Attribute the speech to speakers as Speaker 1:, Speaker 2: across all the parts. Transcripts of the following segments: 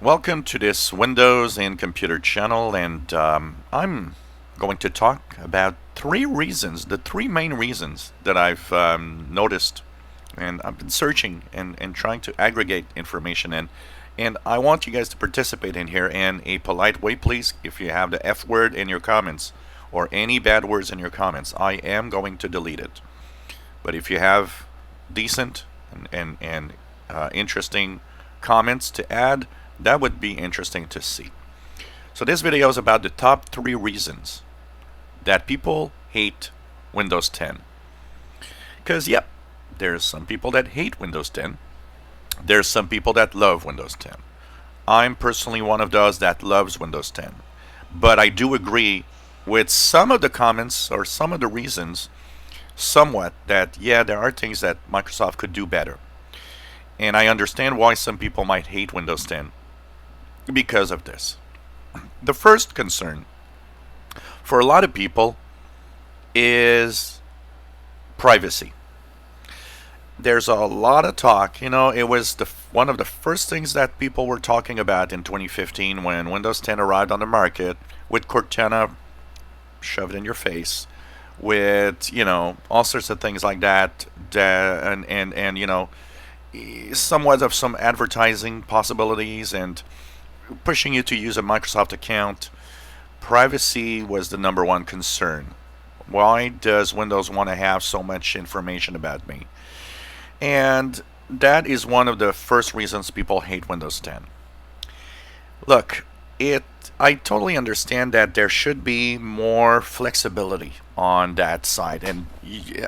Speaker 1: Welcome to this Windows and Computer channel, and I'm going to talk about the three main reasons that I've noticed, and I've been searching and trying to aggregate information in. And I want you guys to participate in here in a polite way, please. If you have the F word in your comments or any bad words in your comments, I am going to delete it. But if you have decent and interesting comments to add, that would be interesting to see. So this video is about the top 3 reasons that people hate Windows 10. Because, yep, there's some people that hate Windows 10. There's some people that love Windows 10. I'm personally one of those that loves Windows 10. But I do agree with some of the comments or some of the reasons somewhat that, yeah, there are things that Microsoft could do better. And I understand why some people might hate Windows 10 because of this. The first concern for a lot of people is privacy. There's a lot of talk. It was one of the first things that people were talking about in 2015 when Windows 10 arrived on the market with Cortana shoved in your face, with all sorts of things like that, and somewhat of some advertising possibilities and pushing you to use a Microsoft account. Privacy was the number one concern. Why does Windows want to have so much information about me? And that is one of the first reasons people hate Windows 10. Look, I totally understand that there should be more flexibility on that side, and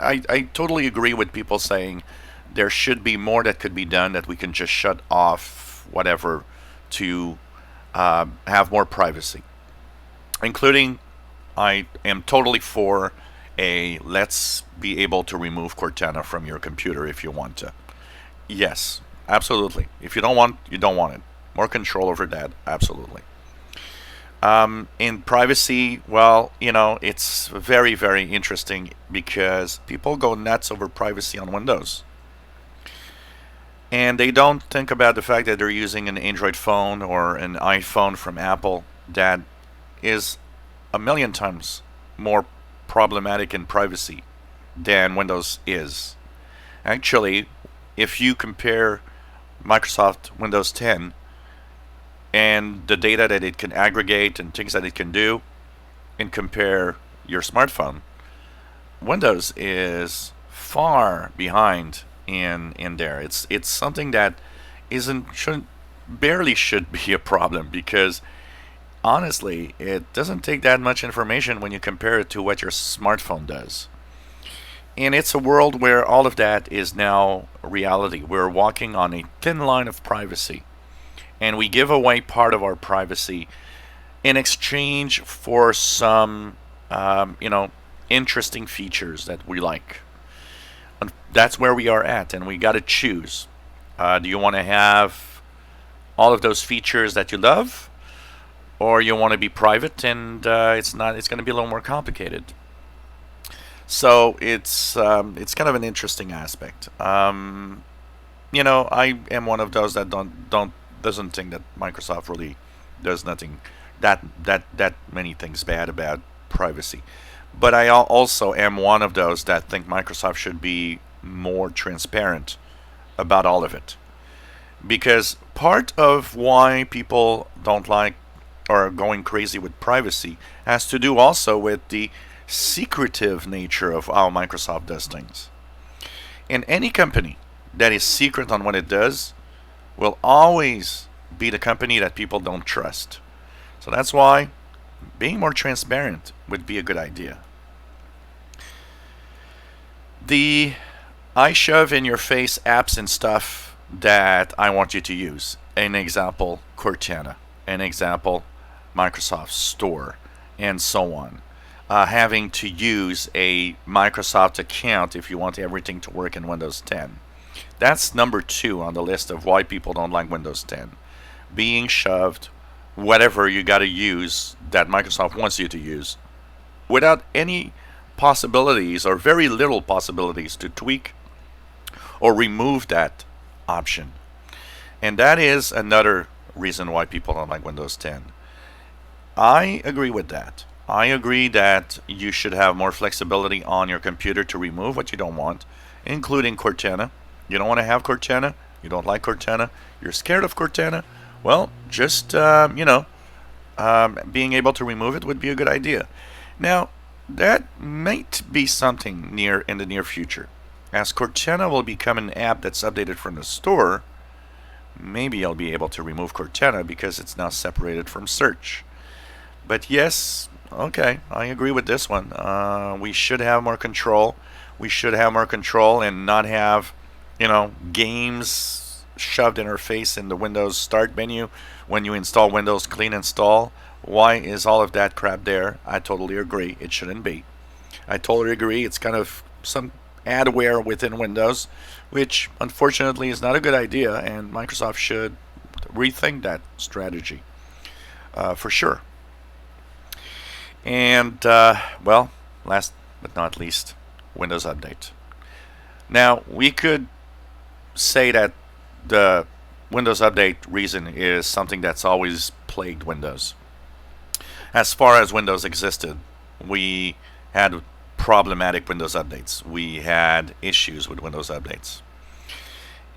Speaker 1: I totally agree with people saying there should be more that could be done, that we can just shut off whatever to have more privacy. Including, I am totally for a let's be able to remove Cortana from your computer if you want to. Yes, absolutely. If you don't want, you don't want it. More control over that, absolutely. In privacy, well, it's very, very interesting because people go nuts over privacy on Windows. And they don't think about the fact that they're using an Android phone or an iPhone from Apple that is a million times more problematic in privacy than Windows is. Actually, if you compare Microsoft Windows 10 and the data that it can aggregate and things that it can do, and compare your smartphone, Windows is far behind in there. It's something that isn't shouldn't barely should be a problem, because honestly, it doesn't take that much information when you compare it to what your smartphone does. And it's a world where all of that is now reality. We're walking on a thin line of privacy, and we give away part of our privacy in exchange for some, interesting features that we like. And that's where we are at, and we got to choose. Do you want to have all of those features that you love, or you want to be private and it's not? It's going to be a little more complicated. So it's kind of an interesting aspect. I am one of those that doesn't think that Microsoft really does nothing that many things bad about privacy. But I also am one of those that think Microsoft should be more transparent about all of it. Because part of why people don't like or are going crazy with privacy has to do also with the secretive nature of how Microsoft does things. And any company that is secret on what it does will always be the company that people don't trust. So that's why being more transparent would be a good idea. The I shove in your face apps and stuff that I want you to use. An example, Cortana. An example, Microsoft Store, and so on. Having to use a Microsoft account if you want everything to work in Windows 10. That's number 2 on the list of why people don't like Windows 10. Being shoved whatever you got to use that Microsoft wants you to use without any possibilities or very little possibilities to tweak or remove that option. And that is another reason why people don't like Windows 10. I agree with that. I agree that you should have more flexibility on your computer to remove what you don't want, including Cortana. You don't want to have Cortana. You don't like Cortana. You're scared of Cortana. Well, just, being able to remove it would be a good idea. Now, that might be something in the near future. As Cortana will become an app that's updated from the store, maybe I'll be able to remove Cortana because it's now separated from search. But yes, okay, I agree with this one. We should have more control. We should have more control and not have, games shoved in our face in the Windows Start menu when you install Windows Clean Install. Why is all of that crap there? I totally agree. It shouldn't be. I totally agree. It's kind of some adware within Windows, which unfortunately is not a good idea, and Microsoft should rethink that strategy for sure. And, well, last but not least, Windows Update. Now, we could say that the Windows Update reason is something that's always plagued Windows. As far as Windows existed, we had problematic Windows updates. We had issues with Windows updates.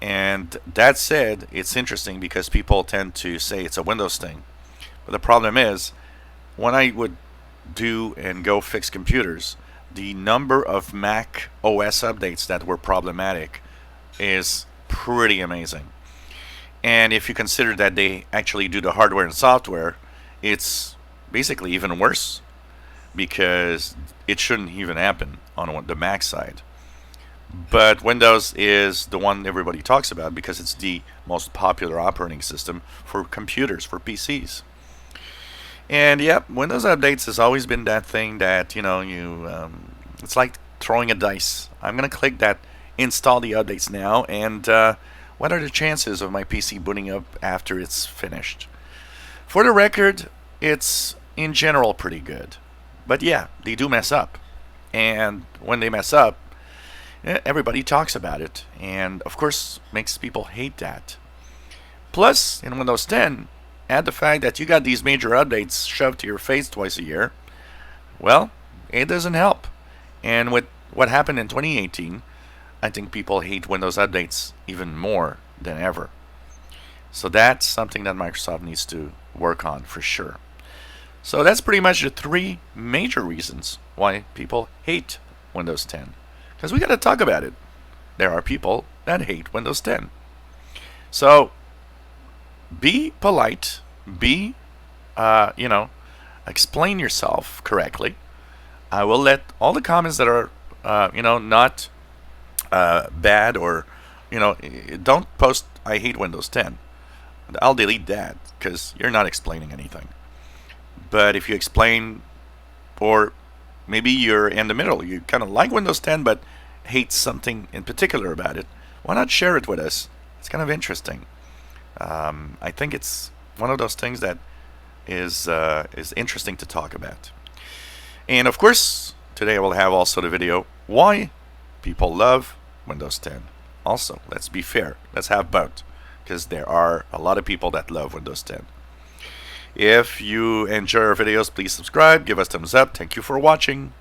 Speaker 1: And that said, it's interesting because people tend to say it's a Windows thing. But the problem is, when I would do and go fix computers, the number of Mac OS updates that were problematic is pretty amazing. And if you consider that they actually do the hardware and software, it's basically even worse because it shouldn't even happen on the Mac side. But Windows is the one everybody talks about because it's the most popular operating system for computers, for PCs. And yep, Windows updates has always been that thing that it's like throwing a dice. I'm gonna click that install the updates now, and what are the chances of my PC booting up after it's finished? For the record, it's in general pretty good, but yeah, they do mess up, and when they mess up, everybody talks about it, and of course makes people hate that. Plus, in Windows 10, add the fact that you got these major updates shoved to your face twice a year, well, it doesn't help. And with what happened in 2018, I think people hate Windows updates even more than ever. So that's something that Microsoft needs to work on for sure. So that's pretty much the three major reasons why people hate Windows 10. Because we got to talk about it. There are people that hate Windows 10. So be polite, explain yourself correctly. I will let all the comments that are, not bad or, don't post I hate Windows 10. I'll delete that because you're not explaining anything. But if you explain, or maybe you're in the middle, you kind of like Windows 10 but hate something in particular about it, why not share it with us? It's kind of interesting. I think it's one of those things that is interesting to talk about. And of course, today I will have also the video why people love Windows 10. Also, let's be fair. Let's have both, because there are a lot of people that love Windows 10. If you enjoy our videos, please subscribe, give us thumbs up. Thank you for watching.